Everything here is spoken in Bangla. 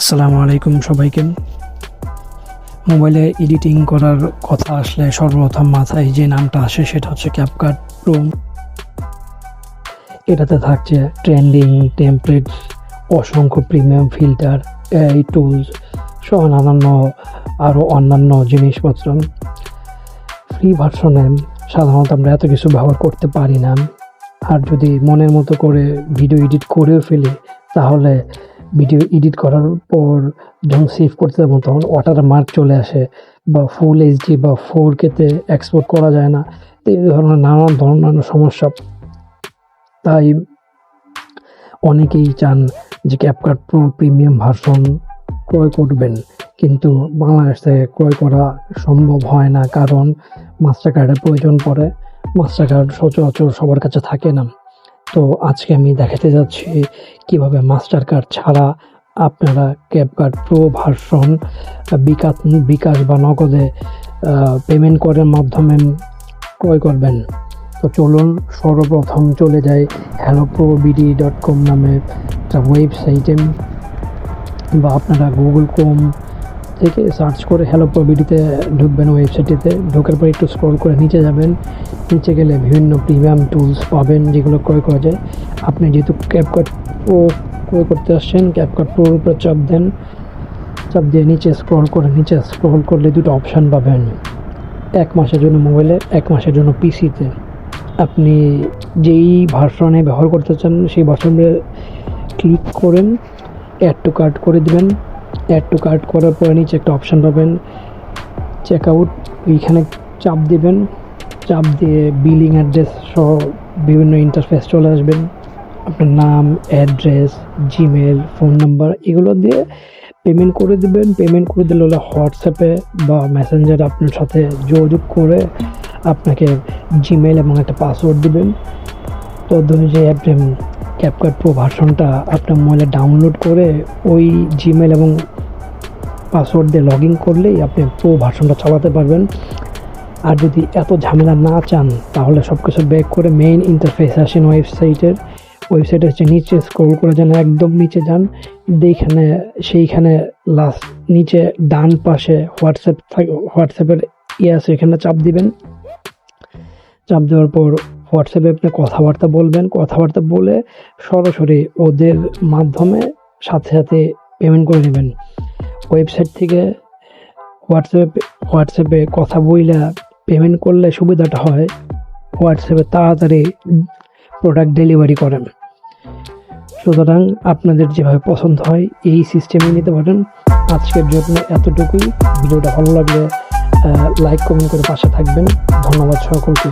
আসসালামু আলাইকুম সবাইকে। মোবাইলে এডিটিং করার কথা আসলে সর্বপ্রথম মাথায় যে নামটা আসে সেটা হচ্ছে ক্যাপকাট প্রো। এটাতে থাকছে ট্রেন্ডিং টেমপ্লেটস, অসংখ্য প্রিমিয়াম ফিল্টার, এআই টুলস সহ আরও অন্যান্য জিনিসপত্র। ফ্রি ভার্সনে সাধারণত আমরা এত কিছু ব্যবহার করতে পারি না, আর যদি মনের মতো করে ভিডিও এডিট করেও ফেলি তাহলে ভিডিও এডিট করার পর যখন সেভ করতে যাবো তখন ওয়াটারমার্ক চলে আসে, বা ফুল এইচডি বা 4K-তে এক্সপোর্ট করা যায় না। এই ধরনের নানান ধরনের সমস্যা। তাই অনেকেই চান যে ক্যাপকাট প্রো প্রিমিয়াম ভার্সন ক্রয় করবেন, কিন্তু বাংলাদেশ থেকে ক্রয় করা সম্ভব হয় না, কারণ মাস্টার কার্ডের প্রয়োজন পড়ে। মাস্টার কার্ড সচরাচর সবার কাছে থাকে না। তো আজকে আমি দেখাতে যাচ্ছি কিভাবে মাস্টার কার্ড ছাড়া আপনারা ক্যাপকাট প্রো ভার্সন বিকাশ বা নগদে পেমেন্ট করার মাধ্যমে ক্রয় করবেন। তো চলুন সর্বপ্রথম চলে যাই helloprobd.com নামে একটা ওয়েবসাইটে, বা আপনারা গুগল ক্রোম থেকে সার্চ করে helloprobd-তে ঢুকবেন। ওয়েবসাইটটিতে ঢোকার পর একটু স্ক্রল করে নিচে যাবেন। নিচে গেলে বিভিন্ন প্রিমিয়াম টুলস পাবেন যেগুলো ক্রয় করা যায়। আপনি যেহেতু ক্যাপকাট প্রো ক্রয় করতে আসছেন, ক্যাপকাট প্রোর উপরে চাপ দেন। চাপ দিয়ে নিচে স্ক্রল করলে দুটো অপশান পাবেন, 1 মাসের জন্য মোবাইলে, 1 মাসের জন্য পিসিতে। আপনি যেই ভার্সনে ব্যবহার করতে চান সেই ভার্সনে ক্লিক করেন, অ্যাড টু কার্ট করে দেবেন। অ্যাড টু কার্ট করার পরে নিচে একটা অপশান পাবেন চেক আউট, এইখানে চাপ দিবেন। চাপ দিয়ে বিলিং অ্যাড্রেস সহ বিভিন্ন ইন্টারফেস চলে আসবেন। আপনার নাম, অ্যাড্রেস, জিমেল, ফোন নাম্বার এগুলো দিয়ে পেমেন্ট করে দেবেন। পেমেন্ট করে দিলে হলে হোয়াটসঅ্যাপে বা মেসেঞ্জারে আপনার সাথে যোগাযোগ করে আপনাকে জিমেল এবং একটা পাসওয়ার্ড দেবেন। তো যে আপনি ক্যাপকাট প্রো ভার্সনটা আপনার মোবাইলে ডাউনলোড করে ওই জিমেল এবং পাসওয়ার্ড দিয়ে লগ ইন করলেই আপনি প্রো ভার্সনটা চালাতে পারবেন। আর যদি এত ঝামেলা না চান তাহলে সব কিছু ব্যাক করে মেইন ইন্টারফেস আসেন ওয়েবসাইটের হচ্ছে নিচে স্ক্রল করে যান, একদম নিচে যান। সেইখানে লাস্ট নিচে ডান পাশে হোয়াটসঅ্যাপের আছে, এখানে চাপ দিবেন। চাপ দেওয়ার পর হোয়াটসঅ্যাপে আপনি কথাবার্তা বলবেন। কথাবার্তা বলে সরাসরি ওদের মাধ্যমে সাথে পেমেন্ট করে নেবেন। ওয়েবসাইট থেকে হোয়াটসঅ্যাপে কথা বইলা পেমেন্ট করলে সুবিধাটা হয় হোয়াটসঅ্যাপে তাড়াতাড়ি প্রোডাক্ট ডেলিভারি করেন। সুতরাং আপনাদের যেভাবে পছন্দ হয় এই সিস্টেমে নিতে পারেন। আজকের জন্য এতটুকুই। ভিডিওটা ভালো লাগলে লাইক কমেন্ট করে পাশে থাকবেন। ধন্যবাদ সকলকে।